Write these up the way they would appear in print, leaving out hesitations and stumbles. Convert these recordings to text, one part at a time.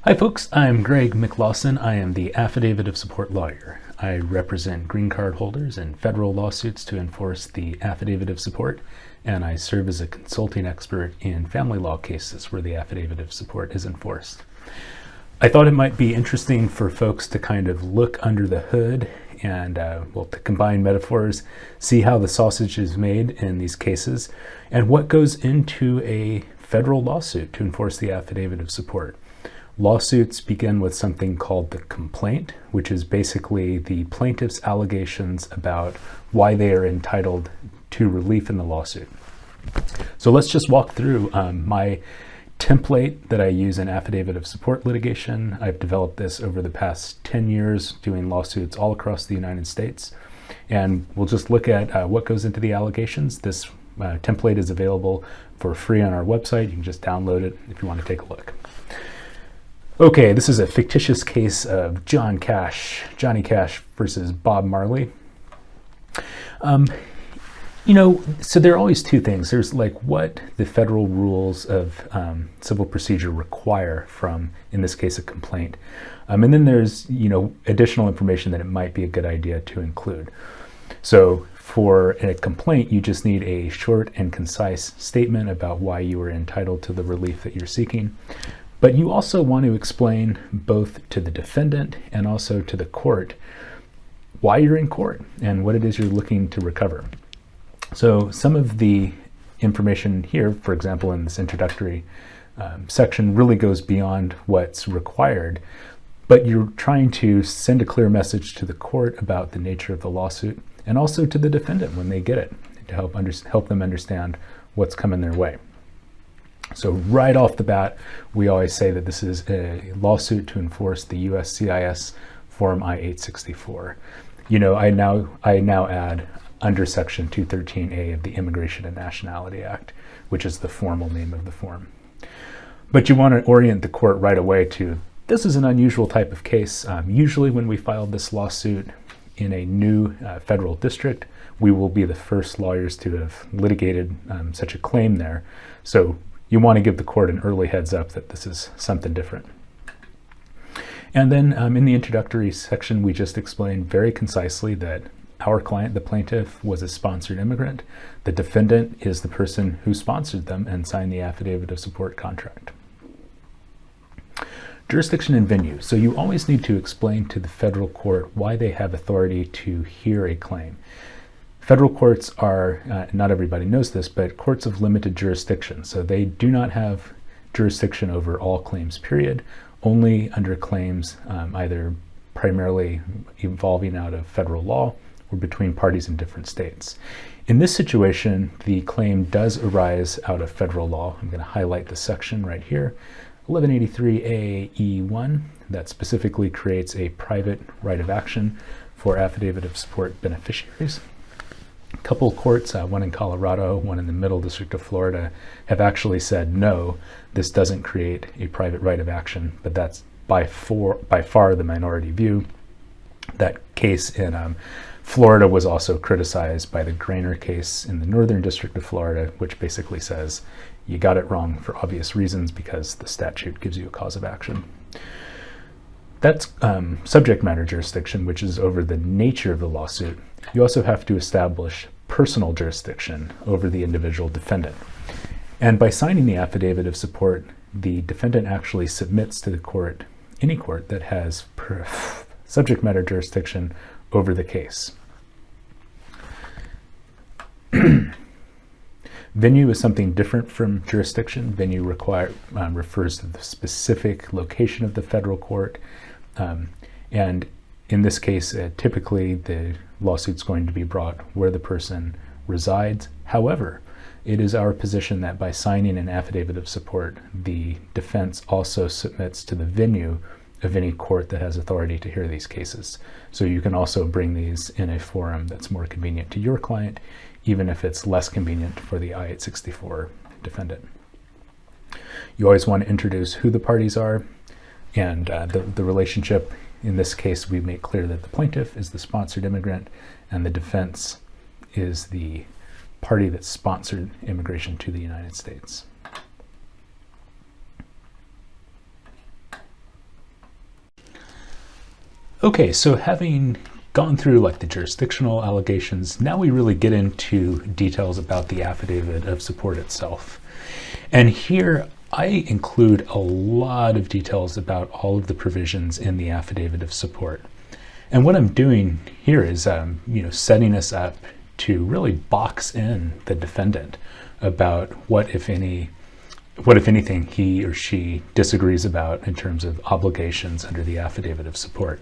Hi folks, I'm Greg McLawsen. I am the Affidavit of Support lawyer. I represent green card holders in federal lawsuits to enforce the Affidavit of Support, and I serve as a consulting expert in family law cases where the Affidavit of Support is enforced. I thought it might be interesting for folks to kind of look under the hood and, to combine metaphors, see how the sausage is made in these cases, and what goes into a federal lawsuit to enforce the Affidavit of Support. Lawsuits begin with something called the complaint, which is basically the plaintiff's allegations about why they are entitled to relief in the lawsuit. So let's just walk through my template that I use in Affidavit of Support litigation. I've developed this over the past 10 years doing lawsuits all across the United States. And we'll just look at what goes into the allegations. This template is available for free on our website. You can just download it if you want to take a look. Okay, this is a fictitious case of Johnny Cash versus Bob Marley. So there are always two things. There's like what the federal rules of civil procedure require from, in this case, a complaint. And then there's, additional information that it might be a good idea to include. So for a complaint, you just need a short and concise statement about why you are entitled to the relief that you're seeking. But you also want to explain both to the defendant and also to the court why you're in court and what it is you're looking to recover. So some of the information here, for example, in this introductory section, really goes beyond what's required, but you're trying to send a clear message to the court about the nature of the lawsuit and also to the defendant when they get it to help them understand what's coming their way. So right off the bat, we always say that this is a lawsuit to enforce the USCIS Form I-864. I now add under Section 213A of the Immigration and Nationality Act, which is the formal name of the form. But you want to orient the court right away to, this is an unusual type of case. Usually when we filed this lawsuit in a new federal district, we will be the first lawyers to have litigated such a claim there. So you want to give the court an early heads up that this is something different. And then in the introductory section, we just explained very concisely that our client, the plaintiff, was a sponsored immigrant. The defendant is the person who sponsored them and signed the Affidavit of Support contract. Jurisdiction and venue. So you always need to explain to the federal court why they have authority to hear a claim. Federal courts are, not everybody knows this, but courts of limited jurisdiction. So they do not have jurisdiction over all claims, period, only under claims either primarily evolving out of federal law or between parties in different states. In this situation, the claim does arise out of federal law. I'm going to highlight the section right here, 1183A(e)(1), that specifically creates a private right of action for Affidavit of Support beneficiaries. A couple of courts, one in Colorado, one in the Middle District of Florida, have actually said, no, this doesn't create a private right of action, but that's by far the minority view. That case in Florida was also criticized by the Grainer case in the Northern District of Florida, which basically says you got it wrong for obvious reasons because the statute gives you a cause of action. That's subject matter jurisdiction, which is over the nature of the lawsuit. You also have to establish personal jurisdiction over the individual defendant. And by signing the Affidavit of Support, the defendant actually submits to the court, any court that has subject matter jurisdiction over the case. Venue is something different from jurisdiction. Venue refers to the specific location of the federal court. And in this case, typically the lawsuit's going to be brought where the person resides. However, it is our position that by signing an Affidavit of Support, the defense also submits to the venue of any court that has authority to hear these cases. So you can also bring these in a forum that's more convenient to your client, even if it's less convenient for the I-864 defendant. You always want to introduce who the parties are and the relationship. In this case, we make clear that the plaintiff is the sponsored immigrant and the defense is the party that sponsored immigration to the United States. Okay, so having gone through like the jurisdictional allegations, now we really get into details about the affidavit of support itself. And here I include a lot of details about all of the provisions in the affidavit of support. And what I'm doing here is setting us up to really box in the defendant about what, if anything, he or she disagrees about in terms of obligations under the affidavit of support.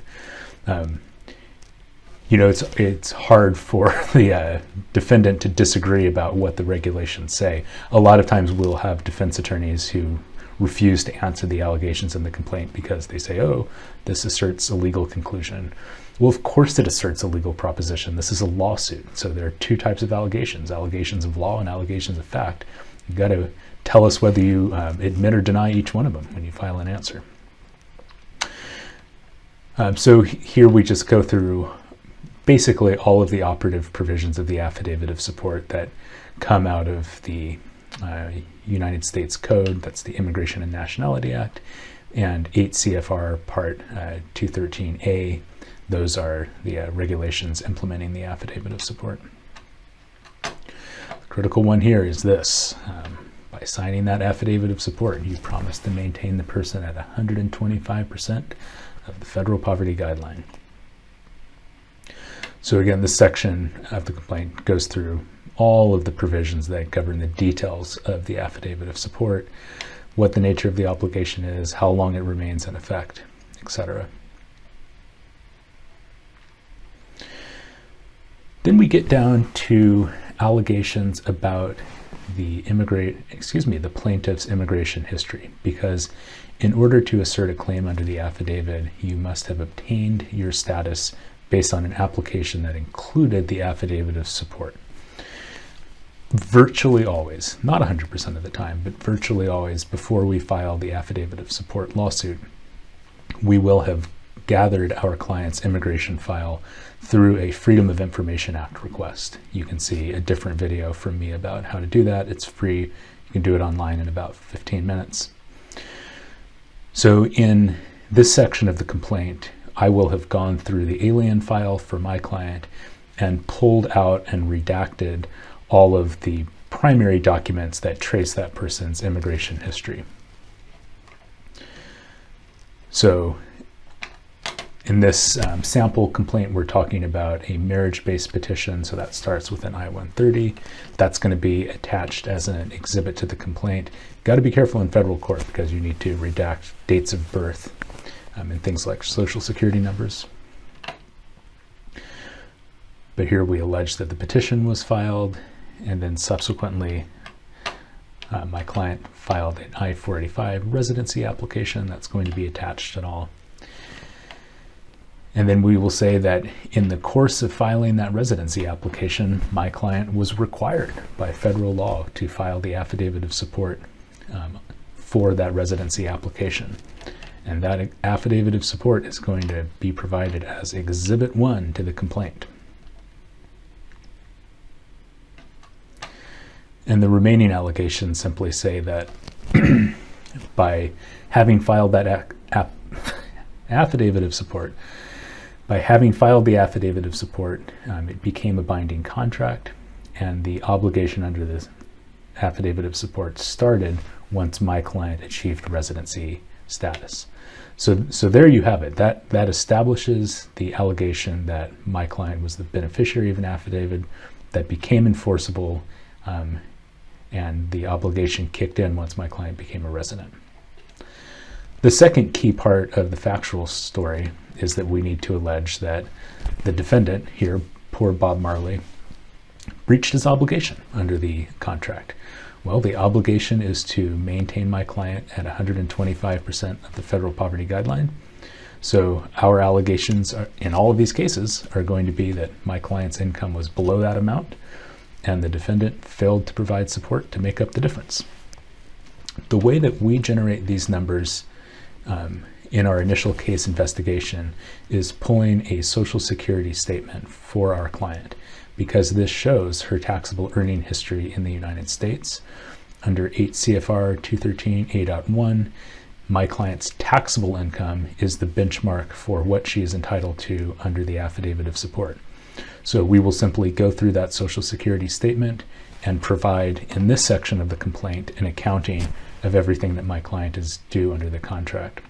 It's hard for the defendant to disagree about what the regulations say. A lot of times we'll have defense attorneys who refuse to answer the allegations in the complaint because they say, oh, this asserts a legal conclusion. Well, of course it asserts a legal proposition. This is a lawsuit. So there are two types of allegations of law and allegations of fact. You've got to tell us whether you admit or deny each one of them when you file an answer. So here we just go through basically all of the operative provisions of the affidavit of support that come out of the United States Code, that's the Immigration and Nationality Act, and 8 CFR Part 213A. Those are the regulations implementing the affidavit of support. The critical one here is this. By signing that affidavit of support, you promise to maintain the person at 125% of the federal poverty guideline. So again, this section of the complaint goes through all of the provisions that govern the details of the affidavit of support, what the nature of the obligation is, how long it remains in effect, etc. Then we get down to allegations about the plaintiff's immigration history, because in order to assert a claim under the affidavit, you must have obtained your status based on an application that included the affidavit of support. Virtually always, not 100% of the time, but virtually always before we file the affidavit of support lawsuit, we will have gathered our client's immigration file through a Freedom of Information Act request. You can see a different video from me about how to do that. It's free. You can do it online in about 15 minutes. So in this section of the complaint, I will have gone through the alien file for my client and pulled out and redacted all of the primary documents that trace that person's immigration history. So in this sample complaint, we're talking about a marriage-based petition, so that starts with an I-130. That's going to be attached as an exhibit to the complaint. Got to be careful in federal court because you need to redact dates of birth and things like social security numbers. But here we allege that the petition was filed, and then subsequently my client filed an I-485 residency application that's going to be attached at all. And then we will say that in the course of filing that residency application, my client was required by federal law to file the affidavit of support for that residency application. And that affidavit of support is going to be provided as Exhibit 1 to the complaint. And the remaining allegations simply say that by having filed that affidavit of support, it became a binding contract, and the obligation under this affidavit of support started once my client achieved residency status. So there you have it. That establishes the allegation that my client was the beneficiary of an affidavit that became enforceable, and the obligation kicked in once my client became a resident. The second key part of the factual story is that we need to allege that the defendant here, poor Bob Marley, breached his obligation under the contract. Well, the obligation is to maintain my client at 125% of the federal poverty guideline. So our allegations in all of these cases are going to be that my client's income was below that amount, and the defendant failed to provide support to make up the difference. The way that we generate these numbers in our initial case investigation is pulling a Social Security statement for our client, because this shows her taxable earning history in the United States. Under 8 CFR 213 A.1, my client's taxable income is the benchmark for what she is entitled to under the Affidavit of Support. So we will simply go through that Social Security statement and provide in this section of the complaint an accounting of everything that my client is due under the contract.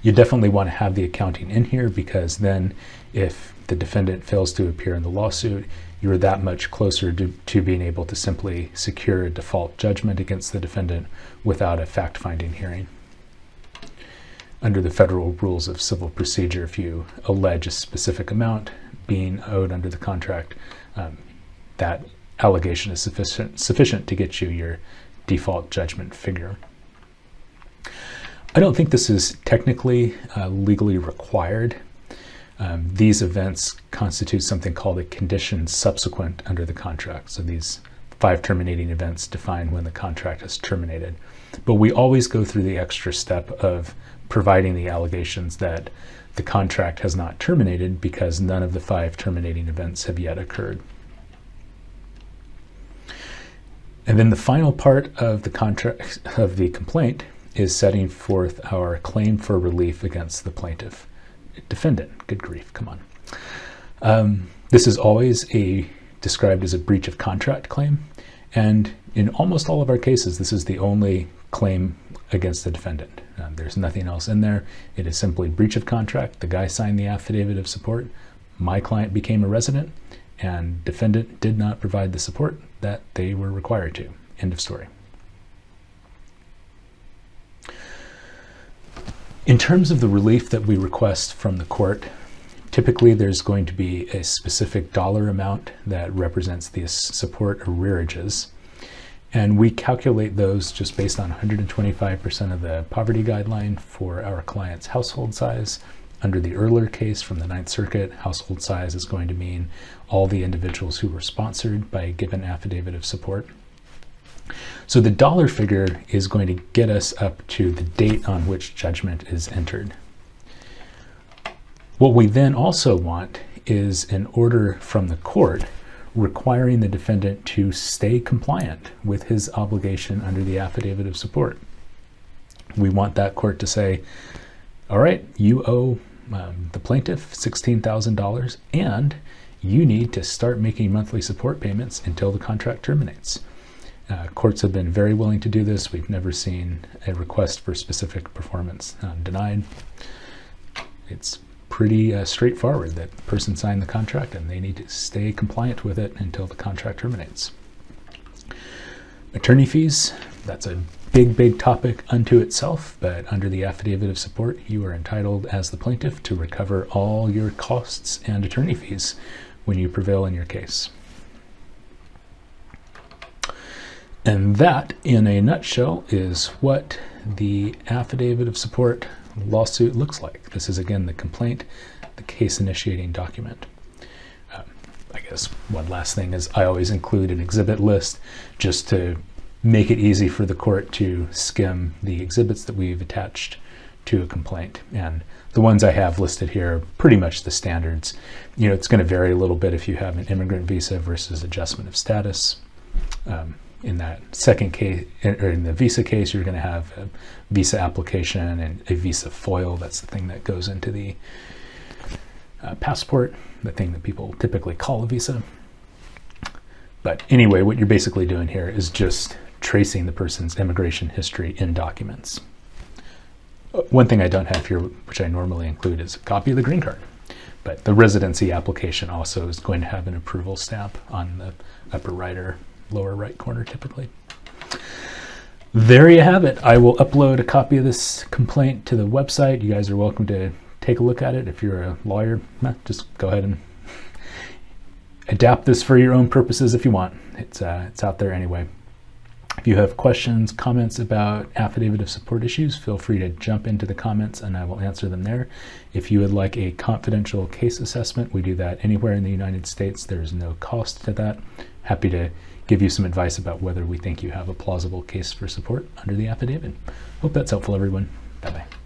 You definitely want to have the accounting in here, because then if the defendant fails to appear in the lawsuit, you're that much closer to being able to simply secure a default judgment against the defendant without a fact-finding hearing. Under the federal rules of civil procedure, if you allege a specific amount being owed under the contract, that allegation is sufficient to get you your default judgment figure. I don't think this is technically legally required. These events constitute something called a condition subsequent under the contract. So these 5 terminating events define when the contract is terminated. But we always go through the extra step of providing the allegations that the contract has not terminated because none of the 5 terminating events have yet occurred. And then the final part of the contract of the complaint is setting forth our claim for relief against the plaintiff. Defendant, good grief, come on. This is always described as a breach of contract claim, and in almost all of our cases, this is the only claim against the defendant. There's nothing else in there. It is simply breach of contract. The guy signed the Affidavit of Support. My client became a resident, and defendant did not provide the support that they were required to. End of story. In terms of the relief that we request from the court, typically there's going to be a specific dollar amount that represents the support arrearages, and we calculate those just based on 125% of the poverty guideline for our client's household size. Under the earlier case from the Ninth Circuit, household size is going to mean all the individuals who were sponsored by a given affidavit of support. So the dollar figure is going to get us up to the date on which judgment is entered. What we then also want is an order from the court requiring the defendant to stay compliant with his obligation under the Affidavit of Support. We want that court to say, all right, you owe the plaintiff $16,000 and you need to start making monthly support payments until the contract terminates. Courts have been very willing to do this. We've never seen a request for specific performance denied. It's pretty straightforward that the person signed the contract and they need to stay compliant with it until the contract terminates. Attorney fees, that's a big topic unto itself, but under the Affidavit of Support, you are entitled as the plaintiff to recover all your costs and attorney fees when you prevail in your case. And that, in a nutshell, is what the Affidavit of Support lawsuit looks like. This is, again, the complaint, the case initiating document. I guess one last thing is I always include an exhibit list just to make it easy for the court to skim the exhibits that we've attached to a complaint. And the ones I have listed here are pretty much the standards. You know, it's going to vary a little bit if you have an immigrant visa versus adjustment of status. In that second case, or in the visa case, you're going to have a visa application and a visa foil. That's the thing that goes into the passport, the thing that people typically call a visa. But anyway, what you're basically doing here is just tracing the person's immigration history in documents. One thing I don't have here, which I normally include, is a copy of the green card. But the residency application also is going to have an approval stamp on the upper right or lower right corner typically. There you have it. I will upload a copy of this complaint to the website. You guys are welcome to take a look at it. If you're a lawyer, just go ahead and adapt this for your own purposes if you want. It's out there anyway. If you have questions, comments about Affidavit of Support issues, feel free to jump into the comments and I will answer them there. If you would like a confidential case assessment, we do that anywhere in the United States. There's no cost to that. Happy to give you some advice about whether we think you have a plausible case for support under the affidavit. Hope that's helpful, everyone. Bye-bye.